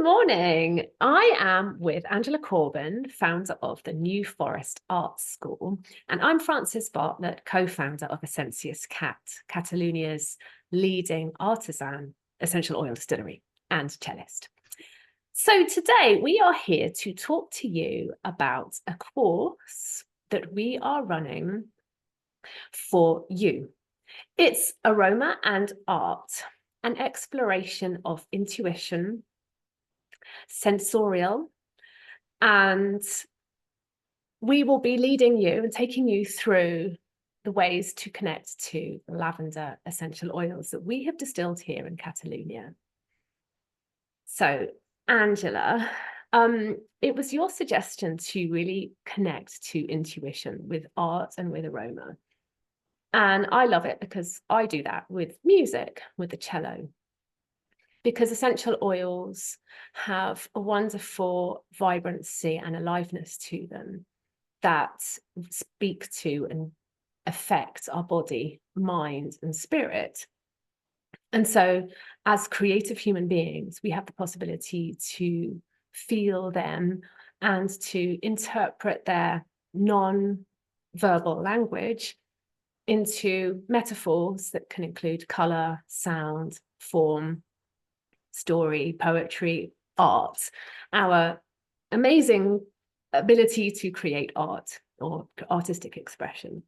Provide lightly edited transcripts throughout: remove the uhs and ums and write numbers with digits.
Good morning. I am with Angela Corben, founder of the New Forest Art School, and I'm Frances Bartlett, co-founder of Essenciescat, Catalonia's leading artisan essential oil distillery and cellist. So today we are here to talk to you about a course that we are running for you. It's Aroma and Art, an exploration of intuition, sensorial, and we will be leading you and taking you through the ways to connect to lavender essential oils that we have distilled here in Catalonia. So, Angela, it was your suggestion to really connect to intuition with art and with aroma. And I love it because I do that with music, with the cello. Because essential oils have a wonderful vibrancy and aliveness to them that speak to and affect our body, mind, and spirit. And so, as creative human beings, we have the possibility to feel them and to interpret their non-verbal language into metaphors that can include color, sound, form, story, poetry, art, our amazing ability to create art or artistic expression.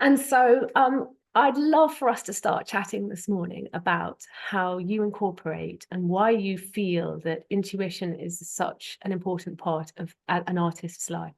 And so I'd love for us to start chatting this morning about how you incorporate and why you feel that intuition is such an important part of an artist's life.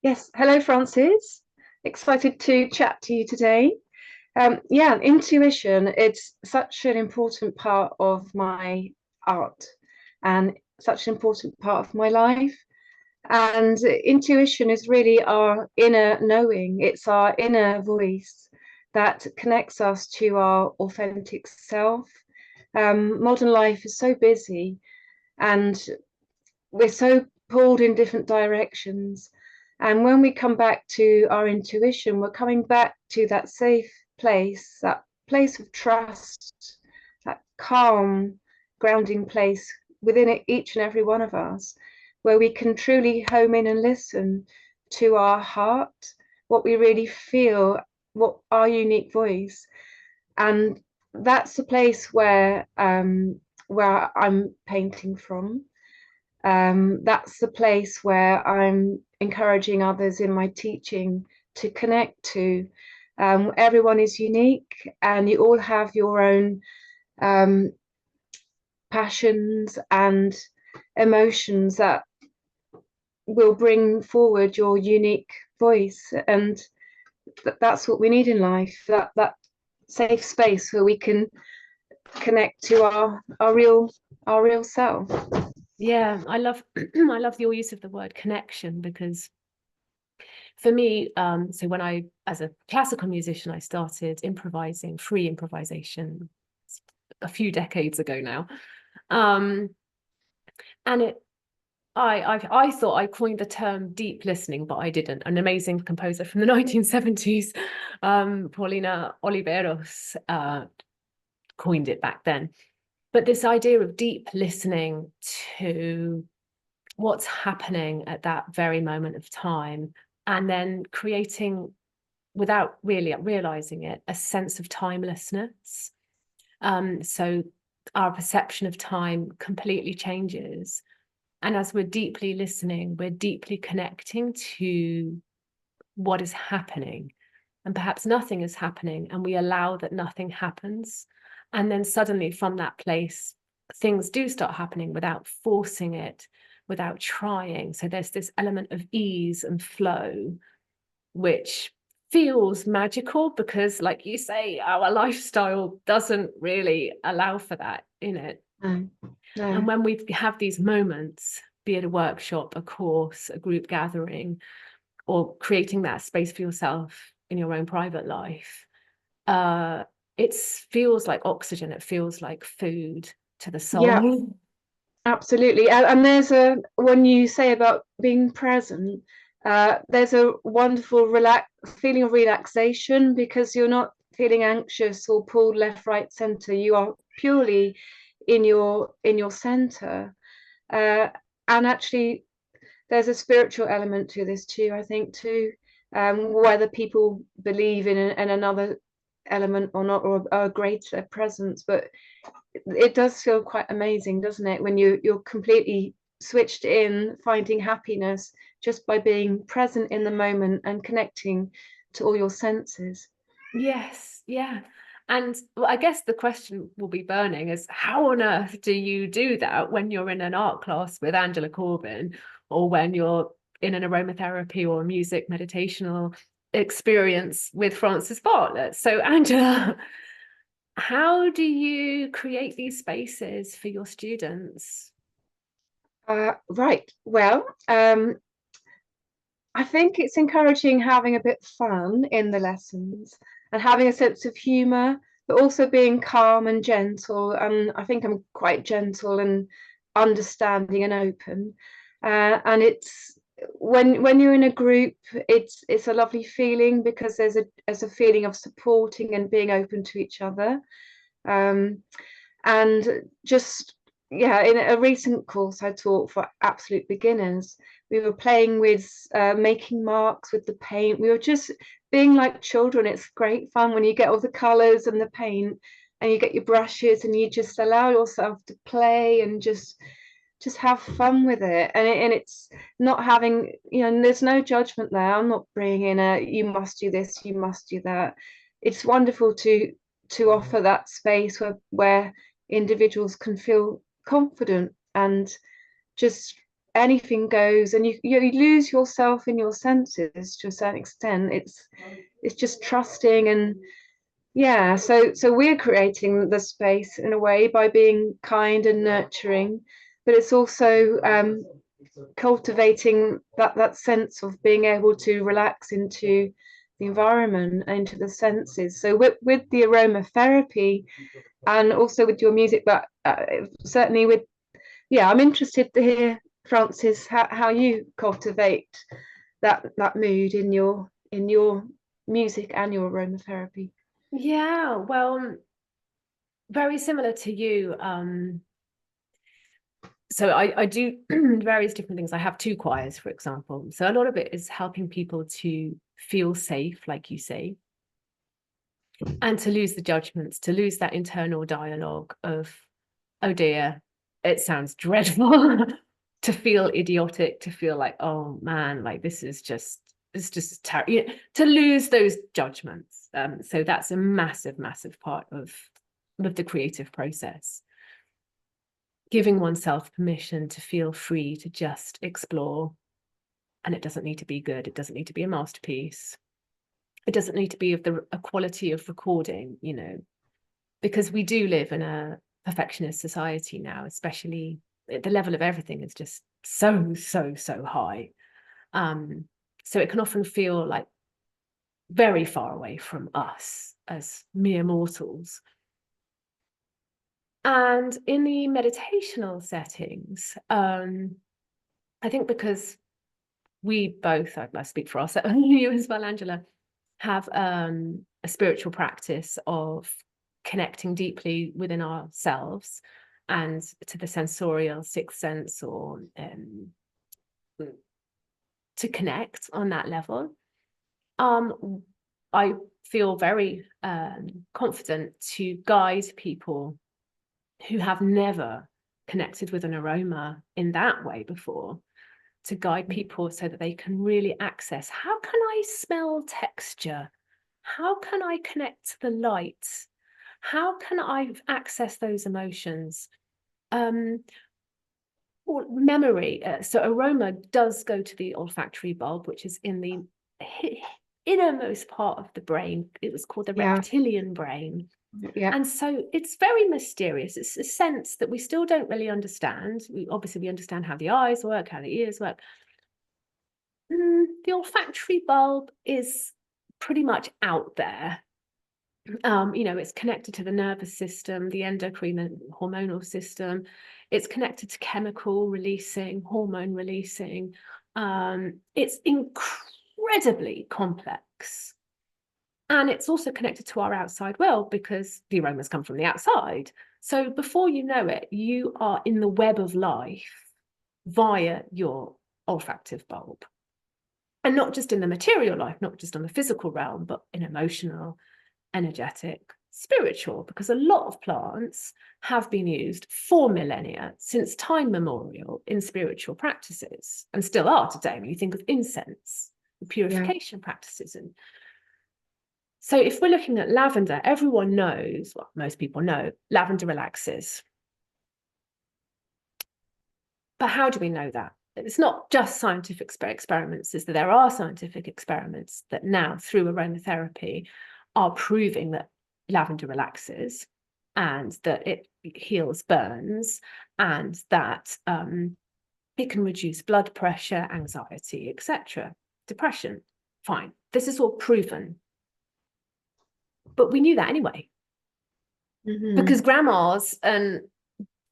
Yes, hello Frances. Excited to chat to you today. Yeah, intuition, it's such an important part of my art and such an important part of my life. And intuition is really our inner knowing. It's our inner voice that connects us to our authentic self. Modern life is so busy and we're so pulled in different directions. And when we come back to our intuition, we're coming back to that safe place, that place of trust, that calm, grounding place within each and every one of us, where we can truly home in and listen to our heart, what we really feel, what our unique voice. And that's the place where I'm painting from. That's the place where I'm encouraging others in my teaching to connect to. Everyone is unique and you all have your own passions and emotions that will bring forward your unique voice, and that's what we need in life, that safe space where we can connect to our real self. Yeah, I love I love your use of the word connection, because for me, so when I, as a classical musician, I started improvising, free improvisation a few decades ago now. And I thought I coined the term deep listening, but I didn't. An amazing composer from the 1970s, Paulina Oliveros, coined it back then. But this idea of deep listening to what's happening at that very moment of time, and then creating, without really realizing it, a sense of timelessness. So our perception of time completely changes. And as we're deeply listening, we're deeply connecting to what is happening. And perhaps nothing is happening, and we allow that nothing happens. And then suddenly from that place, things do start happening without forcing it, without trying. So there's this element of ease and flow, which feels magical because, like you say, our lifestyle doesn't really allow for that in it. No. And when we have these moments, be it a workshop, a course, a group gathering, or creating that space for yourself in your own private life, it feels like oxygen. It feels like food to the soul. Yeah, absolutely. And there's when you say about being present, there's a wonderful feeling of relaxation, because you're not feeling anxious or pulled left, right, center. You are purely in your center. And actually, there's a spiritual element to this too, I think, too. Whether people believe in another element or not, or a greater presence, but it does feel quite amazing, doesn't it, when you're completely switched in, finding happiness just by being present in the moment and connecting to all your senses. Yes, yeah. And well, I guess the question will be burning is, how on earth do you do that when you're in an art class with Angela Corben, or when you're in an aromatherapy or music meditational experience with Francis Bartlett? So Angela, how do you create these spaces for your students? Right. Well, I think it's encouraging having a bit of fun in the lessons and having a sense of humour, but also being calm and gentle. And I think I'm quite gentle and understanding and open. And it's when you're in a group, it's a lovely feeling because there's a feeling of supporting and being open to each other. Um, and just, yeah, in a recent course I taught for absolute beginners, we were playing with making marks with the paint. We were just being like children. It's great fun when you get all the colors and the paint and you get your brushes and you just allow yourself to play and just have fun with it. And it's not having, you know, there's no judgment there. I'm not bringing a you must do this, you must do that. It's wonderful to offer that space where individuals can feel confident and just anything goes, and you lose yourself in your senses to a certain extent. It's just trusting. And yeah, so we're creating the space in a way by being kind and nurturing, but it's also cultivating that sense of being able to relax into the environment and into the senses. So with the aromatherapy and also with your music, but certainly with, yeah, I'm interested to hear, Francis, how you cultivate that mood in your music and your aromatherapy. Yeah, well, very similar to you. So I do various different things. I have two choirs, for example. So a lot of it is helping people to feel safe, like you say, and to lose the judgments, to lose that internal dialogue of, oh dear, it sounds dreadful, to feel idiotic, to feel like, oh man, like it's just terrible, you know, to lose those judgments. So that's a massive, massive part of the creative process. Giving oneself permission to feel free to just explore. And it doesn't need to be good. It doesn't need to be a masterpiece. It doesn't need to be of a quality of recording, you know, because we do live in a perfectionist society now, especially the level of everything is just so high. So it can often feel like very far away from us as mere mortals. And in the meditational settings, I think because we both, I speak for ourselves, you as well, Angela, have a spiritual practice of connecting deeply within ourselves and to the sensorial sixth sense, or to connect on that level. I feel very confident to guide people who have never connected with an aroma in that way before, to guide people so that they can really access, how can I smell texture? How can I connect to the light? How can I access those emotions? Or memory. So aroma does go to the olfactory bulb, which is in the innermost part of the brain. It was called the Yeah, reptilian brain. yeah. And so it's very mysterious. It's a sense that we still don't really understand. We understand how the eyes work, how the ears work. The olfactory bulb is pretty much out there. You know, it's connected to the nervous system, the endocrine and hormonal system. It's connected to chemical releasing, hormone releasing. It's incredibly complex. And it's also connected to our outside world because the aromas come from the outside. So before you know it, you are in the web of life via your olfactive bulb. And not just in the material life, not just on the physical realm, but in emotional, energetic, spiritual, because a lot of plants have been used for millennia, since time memorial, in spiritual practices, and still are today. When you think of incense, the purification practices. And so if we're looking at lavender, everyone knows, well, most people know, lavender relaxes. But how do we know that? It's not just scientific experiments, is that there are scientific experiments that now, through aromatherapy, are proving that lavender relaxes and that it heals burns and that it can reduce blood pressure, anxiety, etc., depression. Fine. This is all proven. But we knew that anyway. Because grandmas and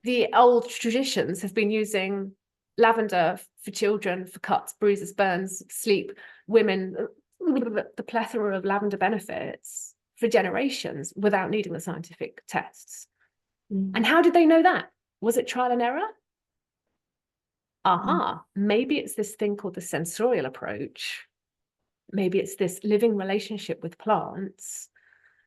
the old traditions have been using lavender for children, for cuts, bruises, burns, sleep, women, the plethora of lavender benefits for generations without needing the scientific tests. And how did they know that? Was it trial and error? Maybe it's this thing called the sensorial approach. Maybe it's this living relationship with plants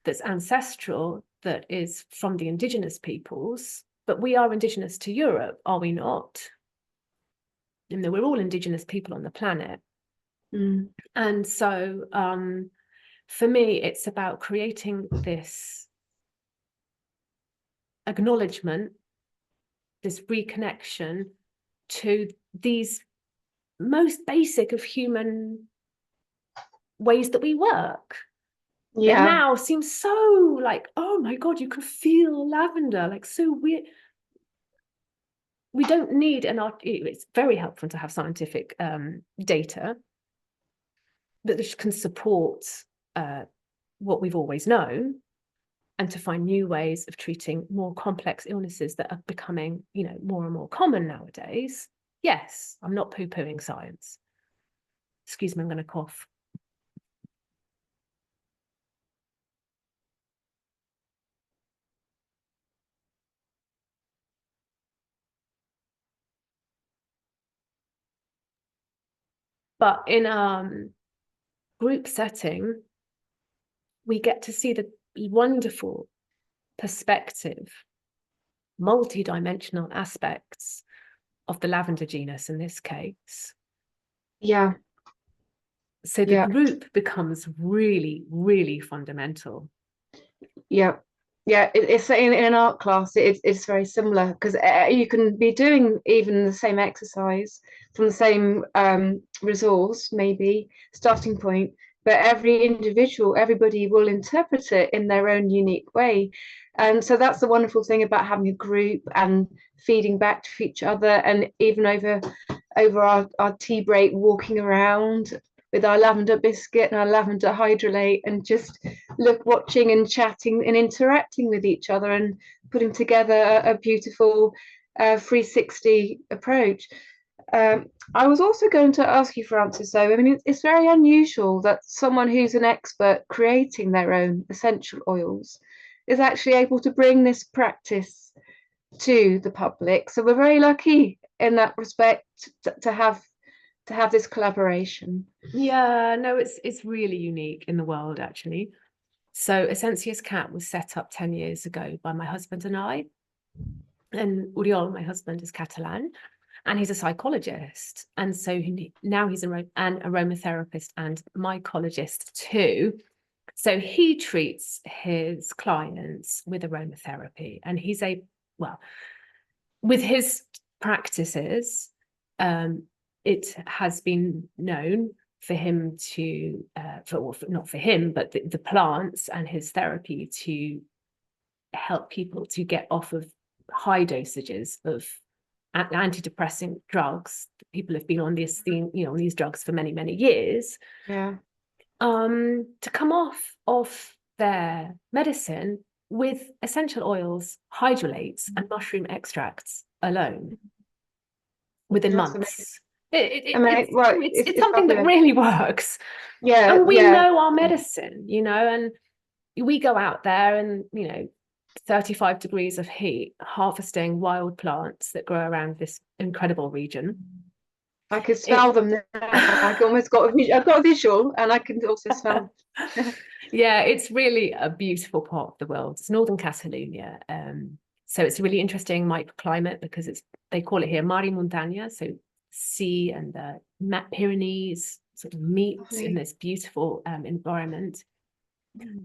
that's ancestral, that is from the indigenous peoples. But we are indigenous to Europe, are we not? And we're all indigenous people on the planet. And so for me, it's about creating this acknowledgement, this reconnection to these most basic of human ways that we work. It now seems so like, oh my God, you can feel lavender, like so weird. We don't need it's very helpful to have scientific data that can support what we've always known, and to find new ways of treating more complex illnesses that are becoming, more and more common nowadays. Yes, I'm not poo-pooing science. Excuse me, I'm going to cough. But in group setting, we get to see the wonderful perspective, multi-dimensional aspects of the lavender genus in this case. So the group becomes really, really fundamental. It's in an art class, it's very similar, because you can be doing even the same exercise from the same resource, maybe starting point, but everybody will interpret it in their own unique way. And so that's the wonderful thing about having a group and feeding back to each other, and even over our tea break, walking around with our lavender biscuit and our lavender hydrolate, and just watching and chatting and interacting with each other and putting together a beautiful 360 approach. I was also going to ask you, Frances, though, I mean, it's very unusual that someone who's an expert creating their own essential oils is actually able to bring this practice to the public. So we're very lucky in that respect to have this collaboration. Yeah, no, it's really unique in the world, actually. So Essenciescat was set up 10 years ago by my husband and I. And Uriol, my husband, is Catalan, and he's a psychologist. And so now he's an aromatherapist and mycologist too. So he treats his clients with aromatherapy, and with his practices, it has been known for him to, not for him, but the plants and his therapy to help people to get off of high dosages of antidepressant drugs. People have been on this thing, on these drugs for many, many years. To come off their medicine with essential oils, hydrolates, and mushroom extracts alone within months. Well, It's it's something that fabulous. really works. Yeah, And we yeah, know our medicine, you know, and we go out there and, you know, 35 degrees of heat, harvesting wild plants that grow around this incredible region. I can It, smell them now. I almost got I've got a visual, and I can also smell. yeah, it's really a beautiful part of the world. It's northern Catalonia. So it's a really interesting microclimate because they call it here Mare Montaña, so sea and the Pyrenees sort of meet in this beautiful environment.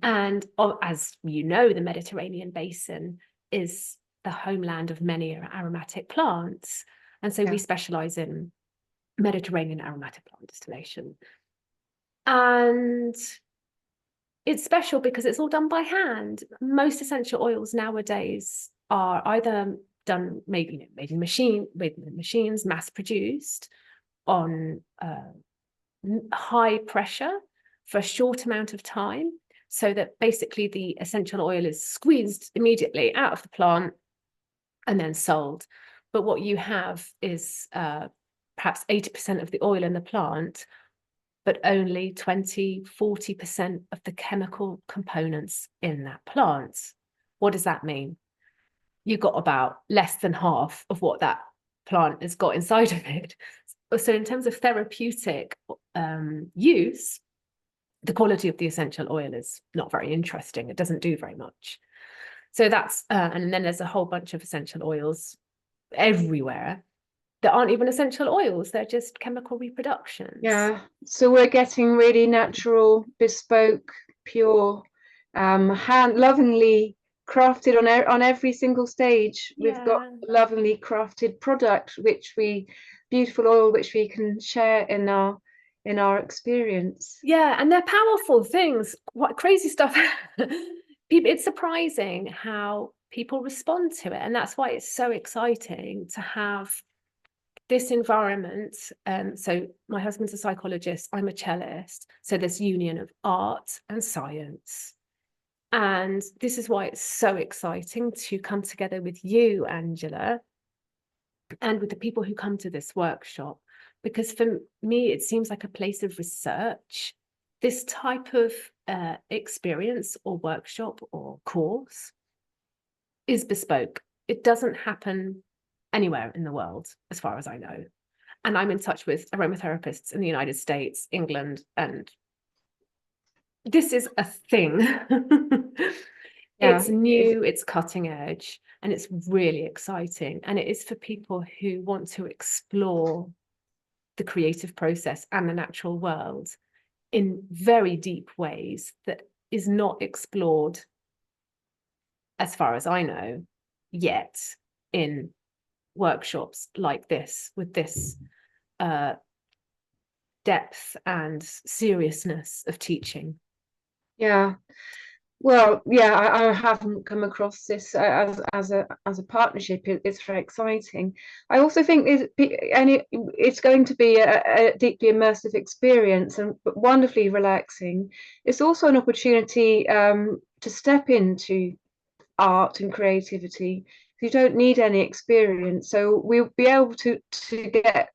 And as you know, the Mediterranean basin is the homeland of many aromatic plants. And so we specialize in Mediterranean aromatic plant distillation. And it's special because it's all done by hand. Most essential oils nowadays are either done made in machines, mass produced on high pressure for a short amount of time, so that basically the essential oil is squeezed immediately out of the plant and then sold. But what you have is perhaps 80% of the oil in the plant, but only 20–40% of the chemical components in that plant. What does that mean? You've got about less than half of what that plant has got inside of it. So in terms of therapeutic use, the quality of the essential oil is not very interesting. It doesn't do very much. So that's, and then there's a whole bunch of essential oils everywhere that aren't even essential oils. They're just chemical reproductions. Yeah, so we're getting really natural, bespoke, pure, hand lovingly crafted on every single stage. We've got a lovingly crafted product, beautiful oil, which we can share in our experience. Yeah, and they're powerful things. What crazy stuff. It's surprising how people respond to it. And that's why it's so exciting to have this environment. So my husband's a psychologist, I'm a cellist. So this union of art and science. And this is why it's so exciting to come together with you, Angela, and with the people who come to this workshop. Because for me, it seems like a place of research. This type of experience or workshop or course is bespoke. It doesn't happen anywhere in the world, as far as I know. And I'm in touch with aromatherapists in the United States, England, and this is a thing. It's new, it's cutting edge, and it's really exciting. And it is for people who want to explore the creative process and the natural world in very deep ways that is not explored, as far as I know, yet in workshops like this, with this depth and seriousness of teaching. Yeah. Well, yeah, I haven't come across this as a partnership. It's very exciting. I also think it's going to be a deeply immersive experience and wonderfully relaxing. It's also an opportunity to step into art and creativity. You don't need any experience, so we'll be able to get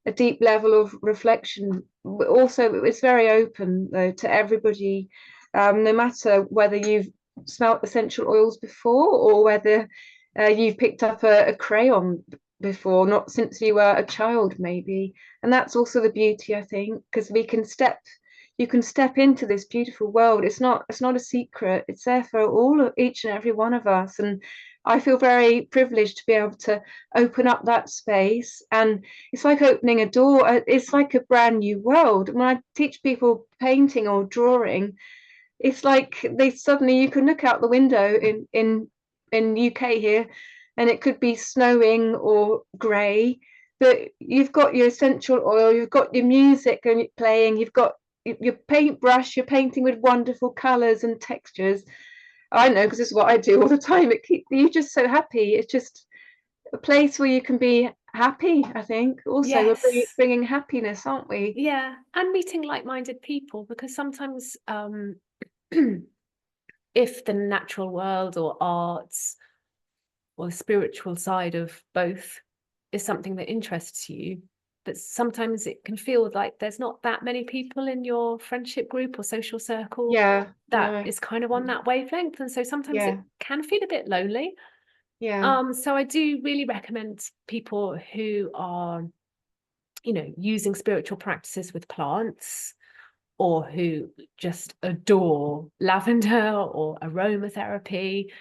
a deep level of reflection. Also, it's very open though to everybody, no matter whether you've smelt essential oils before or whether you've picked up a crayon before, not since you were a child maybe. And that's also the beauty, I think, because you can step into this beautiful world. It's not a secret. It's there for each and every one of us. And I feel very privileged to be able to open up that space. And it's like opening a door. It's like a brand new world. When I teach people painting or drawing, it's like you can look out the window in UK here, and it could be snowing or grey, but you've got your essential oil, you've got your music and playing, you've got your paintbrush, you're painting with wonderful colours and textures. I know, because this is what I do all the time. You're just so happy. It's just a place where you can be happy. I think also Yes. we're bringing happiness, aren't we? Yeah, and meeting like-minded people, because sometimes if the natural world or arts or the spiritual side of both is something that interests you, but sometimes it can feel like there's not that many people in your friendship group or social circle that no, is kind of on that wavelength. And so sometimes it yeah, can feel a bit lonely. yeah, So I do really recommend people who are, you know, using spiritual practices with plants, or who just adore lavender or aromatherapy,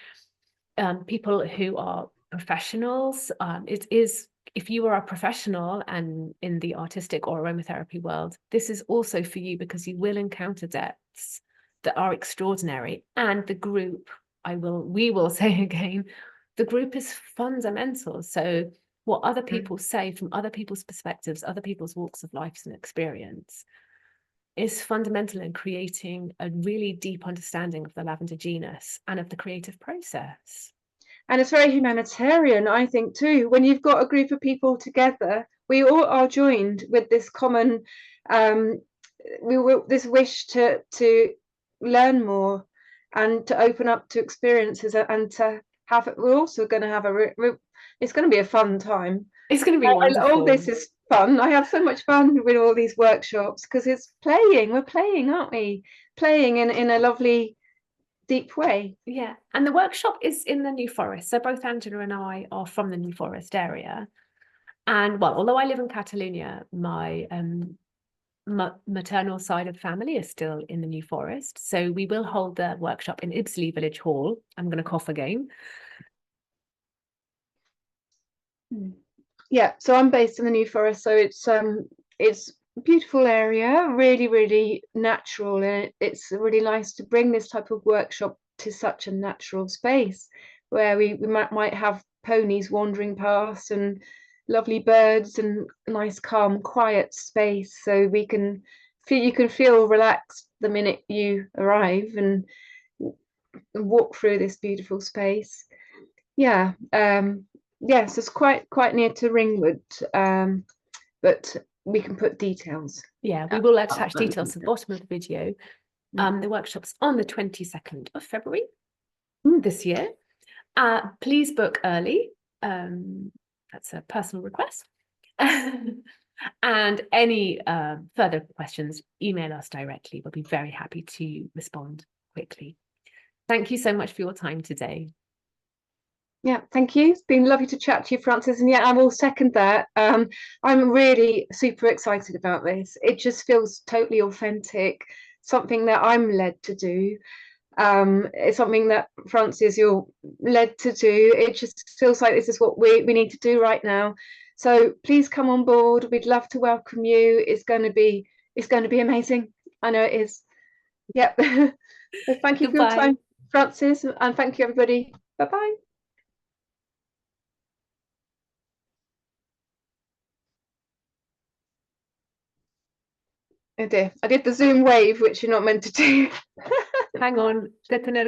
people who are professionals. It is, if you are a professional and in the artistic or aromatherapy world, this is also for you, because you will encounter depths that are extraordinary. And the group, we will say again, the group is fundamental. So what other people say from other people's perspectives, other people's walks of life and experience, is fundamental in creating a really deep understanding of the lavender genus and of the creative process. And it's very humanitarian, I think, too. When you've got a group of people together, we all are joined with this common, this wish to learn more and to open up to experiences, and to have. We're also going to have it's going to be a fun time. It's going to be All this wonderful. is fun. I have so much fun with all these workshops because it's playing. We're playing, aren't we? Playing in a lovely, deep way. Yeah, and the workshop is in the New Forest. So both Angela and I are from the New Forest area. And well, although I live in Catalonia, my maternal side of the family is still in the New Forest. So we will hold the workshop in Ibsley Village Hall. I'm going to cough again. Yeah, so I'm based in the New Forest, so it's a beautiful area, really, really natural, and it's really nice to bring this type of workshop to such a natural space where we might have ponies wandering past and lovely birds and nice, calm, quiet space, so we can feel, you can feel relaxed the minute you arrive and walk through this beautiful space. Yeah, yes, it's quite near to Ringwood, but we can put details. Yeah, we will attach details to the bottom of the video. The workshop's on the 22nd of February this year. Please book early. That's a personal request. And any further questions, email us directly. We'll be very happy to respond quickly. Thank you so much for your time today. Yeah, thank you. It's been lovely to chat to you, Frances. And yeah, I will second that. I'm really super excited about this. It just feels totally authentic, something that I'm led to do. It's something that, Frances, you're led to do. It just feels like this is what we need to do right now. So please come on board. We'd love to welcome you. It's going to be amazing. I know it is. Yep. So thank you for your Goodbye. time, Frances, and thank you, everybody. Bye-bye. Oh dear, I did the Zoom wave, which you're not meant to do. Hang on, detener